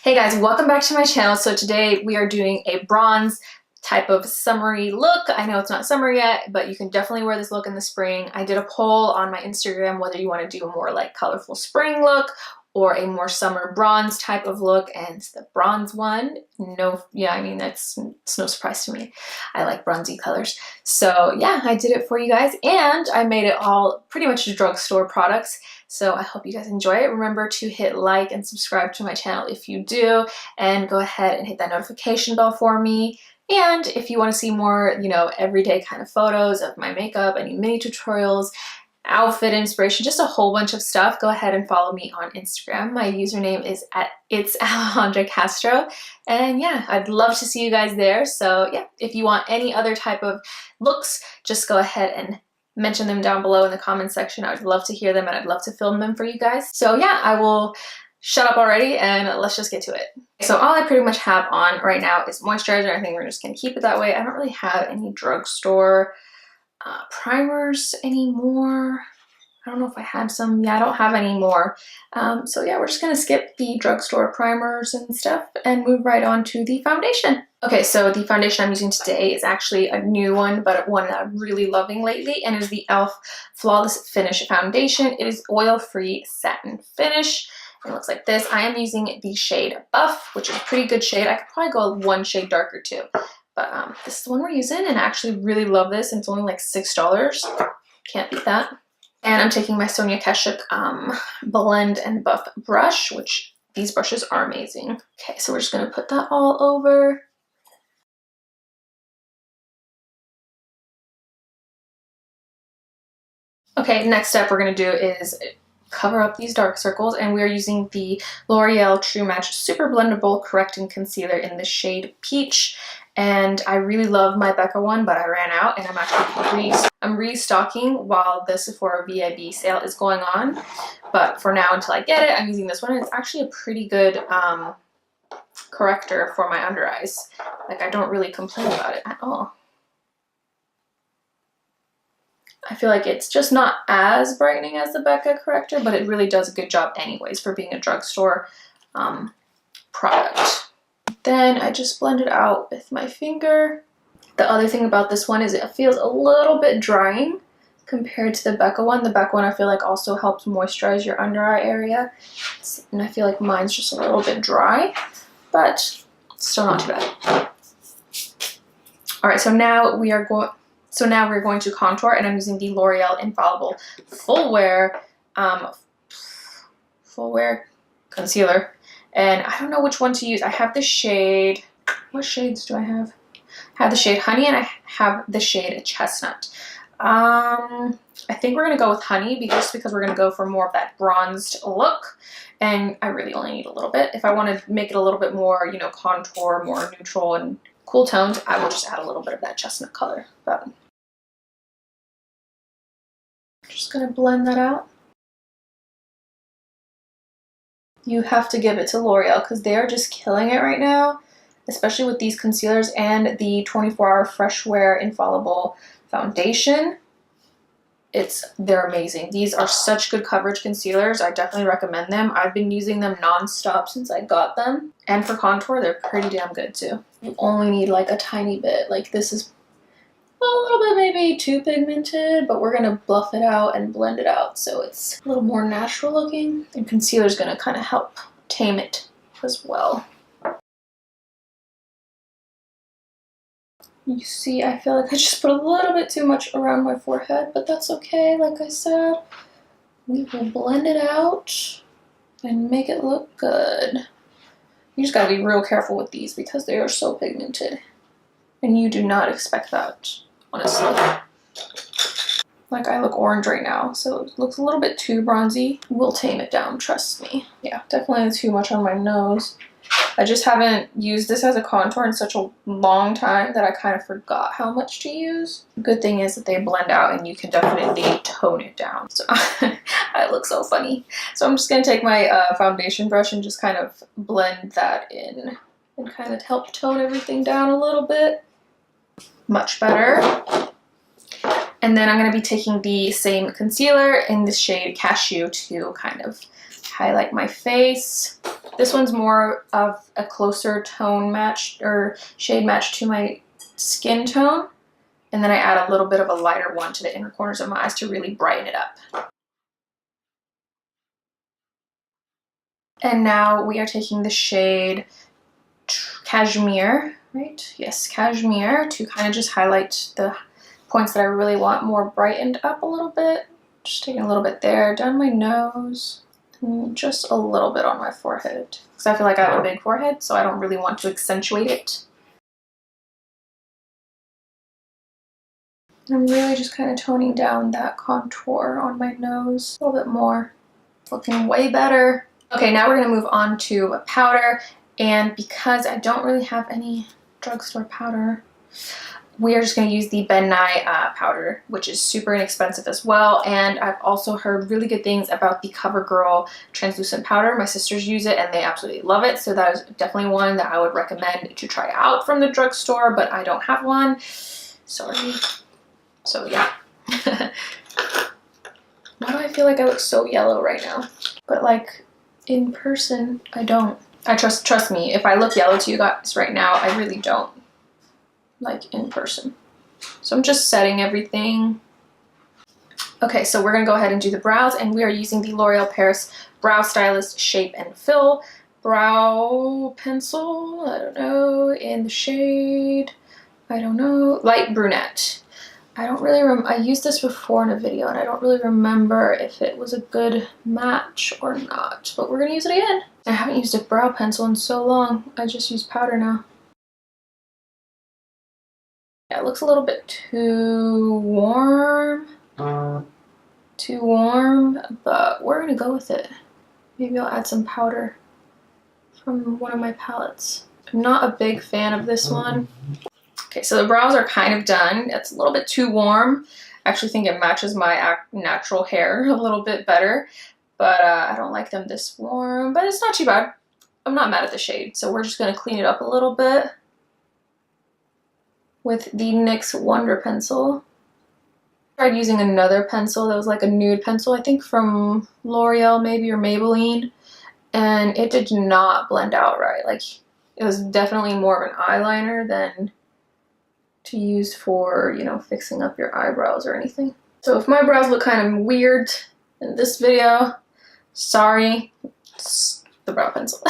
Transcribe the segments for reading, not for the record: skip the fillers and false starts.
Hey guys, welcome back to my channel. So today we are doing a bronze type of summery look. I know it's not summer yet, but you can definitely wear this look in the spring. I did a poll on my Instagram whether you want to do a more like colorful spring look or a more summer bronze type of look, and it's the bronze one. It's no surprise to me. I like bronzy colors. So yeah, I did it for you guys, and I made it all pretty much drugstore products. So I hope you guys enjoy it. Remember to hit like and subscribe to my channel if you do, and go ahead and hit that notification bell for me. And if you want to see more, everyday kind of photos of my makeup, any mini tutorials, outfit inspiration, just a whole bunch of stuff, go ahead and follow me on Instagram. My username is It's Alejandra Castro, and yeah, I'd love to see you guys there. So yeah, if you want any other type of looks, just go ahead and mention them down below in the comments section. I would love to hear them, and I'd love to film them for you guys. So yeah, I will shut up already and let's just get to it. So all I pretty much have on right now is moisturizer. I think we're just gonna keep it that way. I don't really have any drugstore primers anymore. I don't know if I had some. Yeah, I don't have any more. So yeah, we're just gonna skip the drugstore primers and stuff and move right on to the foundation. Okay, so the foundation I'm using today is actually a new one, but one that I'm really loving lately, and is the E.L.F. Flawless Finish Foundation. It is oil-free satin finish. It looks like this. I am using the shade Buff, which is a pretty good shade. I could probably go one shade darker too. But this is the one we're using, and I actually really love this, and it's only like $6. Can't beat that. And I'm taking my Sonia Kashuk Blend and Buff brush, which these brushes are amazing. Okay, so we're just gonna put that all over. Okay, next step we're gonna do is cover up these dark circles, and we are using the L'Oreal True Match Super-Blendable Correcting Concealer in the shade Peach. And I really love my Becca one, but I ran out, and I'm actually restocking while the Sephora VIB sale is going on. But for now, until I get it, I'm using this one. And it's actually a pretty good corrector for my under eyes. Like, I don't really complain about it at all. I feel like it's just not as brightening as the Becca corrector, but it really does a good job anyways for being a drugstore product. Then I just blend it out with my finger. The other thing about this one is it feels a little bit drying compared to the Becca one. The Becca one I feel like also helps moisturize your under eye area. And I feel like mine's just a little bit dry, but still not too bad. All right, so now we're going to contour, and I'm using the L'Oreal Infallible Full Wear Concealer. And I don't know which one to use. I have the shade, what shades do I have? I have the shade Honey, and I have the shade Chestnut. I think we're gonna go with Honey just because we're gonna go for more of that bronzed look. And I really only need a little bit. If I want to make it a little bit more, contour, more neutral and cool toned, I will just add a little bit of that chestnut color. But I'm just gonna blend that out. You have to give it to L'Oreal because they are just killing it right now, especially with these concealers and the 24-hour Fresh Wear Infallible Foundation. They're amazing. These are such good coverage concealers. I definitely recommend them. I've been using them non-stop since I got them. And for contour, they're pretty damn good too. You only need like a tiny bit. Like this is a little bit maybe too pigmented, but we're gonna buff it out and blend it out so it's a little more natural looking. And concealer's gonna kind of help tame it as well. You see, I feel like I just put a little bit too much around my forehead, but that's okay. Like I said, we will blend it out and make it look good. You just gotta be real careful with these because they are so pigmented. And you do not expect that, honestly. Like, I look orange right now, so it looks a little bit too bronzy. We'll tame it down, trust me. Yeah, definitely too much on my nose. I just haven't used this as a contour in such a long time that I kind of forgot how much to use. The good thing is that they blend out and you can definitely tone it down. So I look so funny. So I'm just gonna take my foundation brush and just kind of blend that in and kind of help tone everything down a little bit. Much better. And then I'm going to be taking the same concealer in the shade Cashew to kind of highlight my face. This one's more of a closer tone match or shade match to my skin tone. And then I add a little bit of a lighter one to the inner corners of my eyes to really brighten it up. And now we are taking the shade Cashmere, right? Yes, Cashmere, to kind of just highlight the points that I really want more brightened up a little bit. Just taking a little bit there, down my nose, and just a little bit on my forehead. Because I feel like I have a big forehead, so I don't really want to accentuate it. I'm really just kind of toning down that contour on my nose a little bit more. Looking way better. Okay, now we're going to move on to a powder. And because I don't really have any drugstore powder, we are just going to use the Ben Nye powder, which is super inexpensive as well. And I've also heard really good things about the CoverGirl translucent powder. My sisters use it and they absolutely love it. So that is definitely one that I would recommend to try out from the drugstore, but I don't have one. Sorry. So yeah. Why do I feel like I look so yellow right now? But like in person, I don't. Trust me, if I look yellow to you guys right now, I really don't. Like in person. So I'm just setting everything. Okay, so we're gonna go ahead and do the brows, and we are using the L'Oreal Paris Brow Stylist Shape and Fill brow pencil. I don't know, in the shade, I don't know, light brunette. I don't really I used this before in a video and I don't really remember if it was a good match or not, but we're gonna use it again. I haven't used a brow pencil in so long. I just use powder now. Yeah, it looks a little bit too warm. Too warm, but we're gonna go with it. Maybe I'll add some powder from one of my palettes. I'm not a big fan of this one. Okay, so the brows are kind of done. It's a little bit too warm. I actually think it matches my natural hair a little bit better, but I don't like them this warm, but it's not too bad. I'm not mad at the shade, so we're just gonna clean it up a little bit with the NYX Wonder Pencil. I tried using another pencil that was like a nude pencil, I think from L'Oreal maybe, or Maybelline, and it did not blend out right. Like, it was definitely more of an eyeliner than to use for, you know, fixing up your eyebrows or anything. So if my brows look kind of weird in this video, sorry, it's the brow pencil.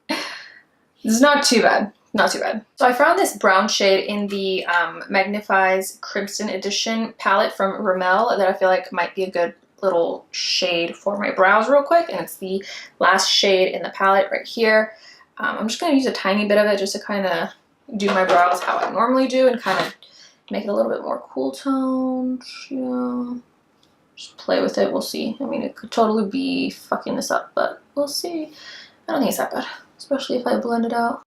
This is not too bad, not too bad. So I found this brown shade in the Magnif'eyess Crimson Edition palette from Rimmel that I feel like might be a good little shade for my brows real quick, and it's the last shade in the palette right here. I'm just gonna use a tiny bit of it just to kind of do my brows how I normally do and kind of make it a little bit more cool toned, you know. Just play with it, we'll see. I mean, it could totally be fucking this up, but we'll see. I don't think it's that bad, especially if I blend it out.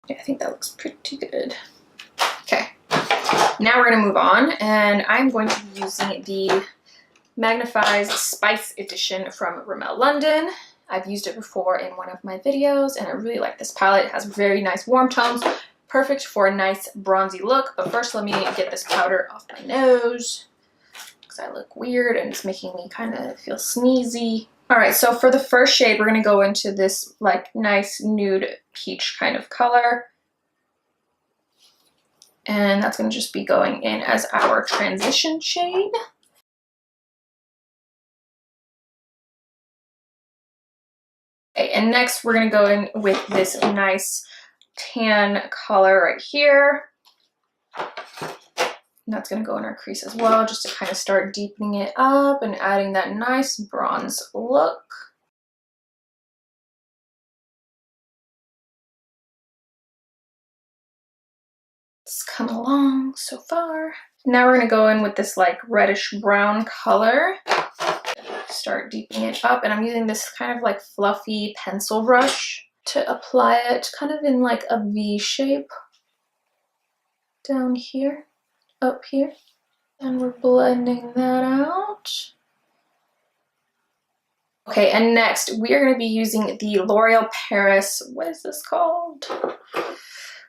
Yeah, I think that looks pretty good. Okay, now we're gonna move on, and I'm going to be using the Magnif'eyess Spice Edition from Rimmel London. I've used it before in one of my videos, and I really like this palette. It has very nice warm tones, perfect for a nice bronzy look. But first, let me get this powder off my nose because I look weird and it's making me kind of feel sneezy. All right, so for the first shade, we're gonna go into this like nice nude peach kind of color. And that's gonna just be going in as our transition shade. Okay, and next we're gonna go in with this nice tan color right here. And that's gonna go in our crease as well, just to kind of start deepening it up and adding that nice bronze look. It's coming along so far. Now we're gonna go in with this like reddish brown color. Start deepening it up, and I'm using this kind of like fluffy pencil brush to apply it kind of in like a V shape down here, up here, and we're blending that out. Okay, and next we are going to be using the L'Oreal Paris, what is this called?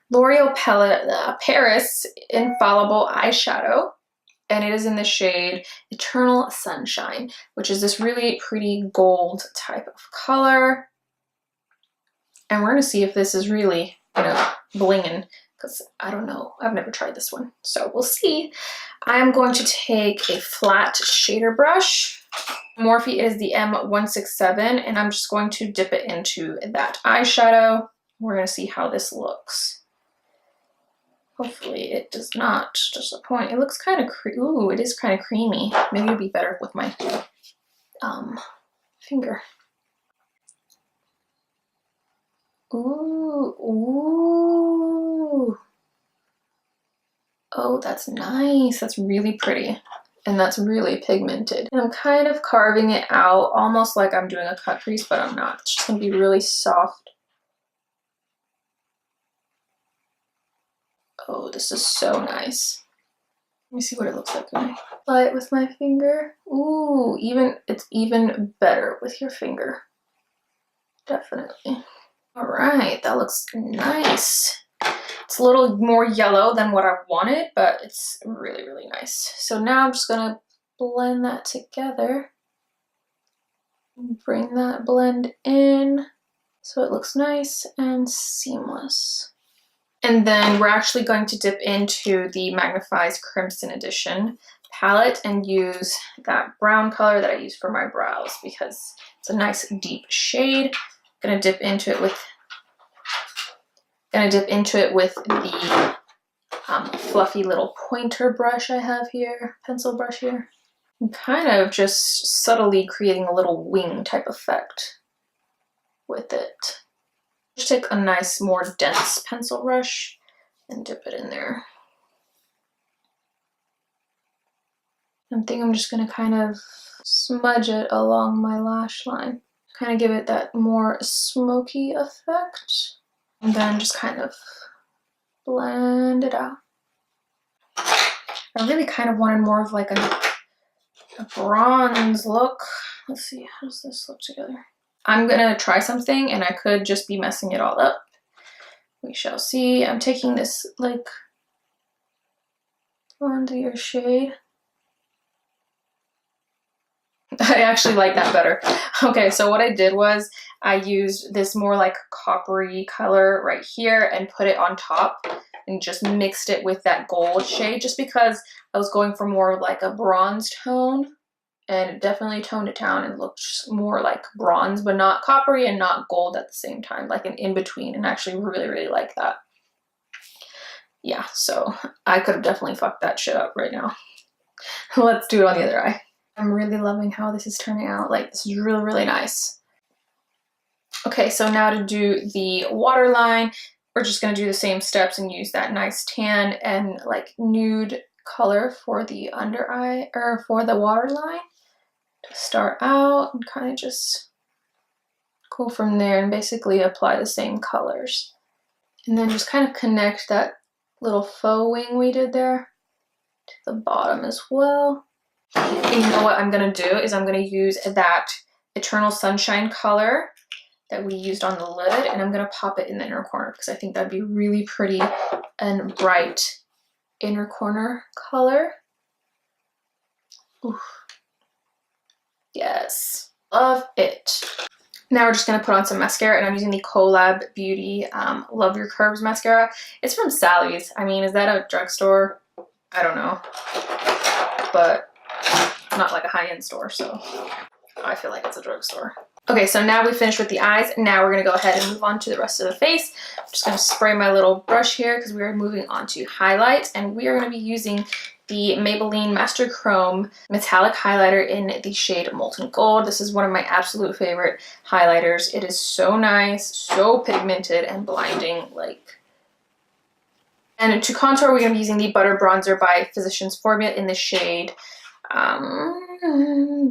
L'Oreal Paris Infallible eyeshadow. and it is in the shade Eternal Sunshine, which is this really pretty gold type of color. And we're gonna see if this is really, you know, blinging, because I don't know, I've never tried this one, so we'll see. I'm going to take a flat shader brush. Morphe is the M167, and I'm just going to dip it into that eyeshadow. We're gonna see how this looks. Hopefully it does not disappoint. It looks kind of, ooh, it is kind of creamy. Maybe it'd be better with my finger. Ooh, ooh. Oh, that's nice. That's really pretty. And that's really pigmented. And I'm kind of carving it out, almost like I'm doing a cut crease, but I'm not. It's just gonna be really soft. Oh, this is so nice. Let me see what it looks like when I apply it with my finger. Ooh, it's even better with your finger. Definitely. All right, that looks nice. It's a little more yellow than what I wanted, but it's really, really nice. So now I'm just gonna blend that together. Bring that blend in so it looks nice and seamless. And then we're actually going to dip into the Magnif'eyess Crimson Edition palette and use that brown color that I use for my brows because it's a nice deep shade. Gonna dip into it with the fluffy little pointer brush I have here, pencil brush here. I'm kind of just subtly creating a little wing type effect with it. Just take a nice, more dense pencil brush and dip it in there. I think I'm just gonna kind of smudge it along my lash line. Kind of give it that more smoky effect. And then just kind of blend it out. I really kind of wanted more of like a bronze look. Let's see, how does this look together? I'm gonna try something and I could just be messing it all up. We shall see. I'm taking this like bronzier shade. I actually like that better. Okay, so what I did was I used this more like coppery color right here and put it on top and just mixed it with that gold shade just because I was going for more of like a bronze tone. And it definitely toned it down and looked more like bronze, but not coppery and not gold at the same time, like an in-between, and I actually really, really like that. Yeah, so I could have definitely fucked that shit up right now. Let's do it on the other eye. I'm really loving how this is turning out. Like, this is really, really nice. Okay, so now to do the waterline, we're just gonna do the same steps and use that nice tan and like nude color for the under eye, or for the waterline. To start out and kind of just go from there and basically apply the same colors. And then just kind of connect that little faux wing we did there to the bottom as well. And you know what I'm gonna do is I'm gonna use that Eternal Sunshine color that we used on the lid, and I'm gonna pop it in the inner corner because I think that'd be really pretty and bright inner corner color. Oof. Yes, love it. Now we're just gonna put on some mascara, and I'm using the Collab Beauty Love Your Curves mascara. It's from Sally's. I mean, is that a drugstore? I don't know, but not like a high-end store, so I feel like it's a drugstore. Okay, so now we finished with the eyes. Now we're gonna go ahead and move on to the rest of the face. I'm just gonna spray my little brush here because we are moving on to highlight, and we are gonna be using the Maybelline Master Chrome Metallic Highlighter in the shade Molten Gold. This is one of my absolute favorite highlighters. It is so nice, so pigmented and blinding, like. And to contour, we're gonna be using the Butter Bronzer by Physicians Formula in the shade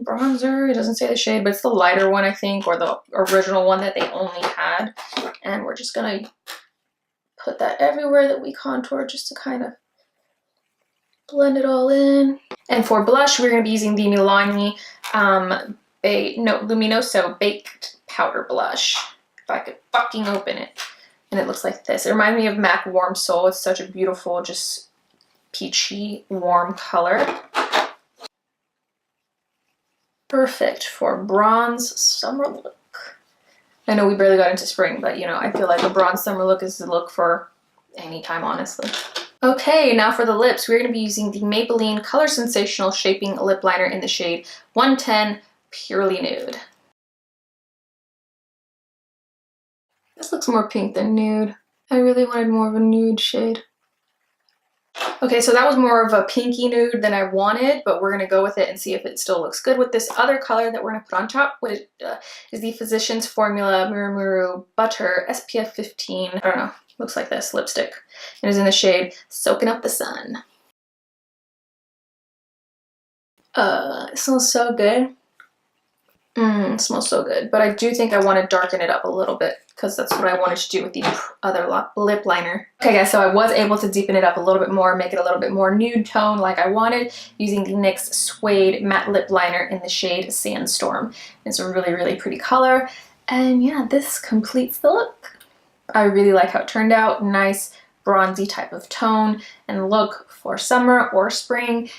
bronzer. It doesn't say the shade, but it's the lighter one, I think, or the original one that they only had. And we're just gonna put that everywhere that we contour just to kind of blend it all in. And for blush, we're gonna be using the Milani Luminoso Baked Powder Blush. If I could fucking open it. And it looks like this. It reminds me of MAC Warm Soul. It's such a beautiful, just peachy, warm color. Perfect for bronze summer look. I know we barely got into spring, but you know, I feel like a bronze summer look is the look for any time, honestly. Okay, now for the lips, we're going to be using the Maybelline Color Sensational Shaping Lip Liner in the shade 110 Purely Nude. This looks more pink than nude. I really wanted more of a nude shade. Okay, so that was more of a pinky nude than I wanted, but we're going to go with it and see if it still looks good with this other color that we're going to put on top, which is the Physicians Formula Murumuru Butter SPF 15. I don't know, looks like this lipstick. It is in the shade Soaking Up the Sun. It smells so good. It smells so good, but I do think I want to darken it up a little bit because that's what I wanted to do with the other lip liner. Okay guys, so I was able to deepen it up a little bit more, make it a little bit more nude tone like I wanted, using the NYX Suede Matte Lip Liner in the shade Sandstorm. It's a really, really pretty color, and yeah, this completes the look. I really like how it turned out. Nice bronzy type of tone and look for summer or spring,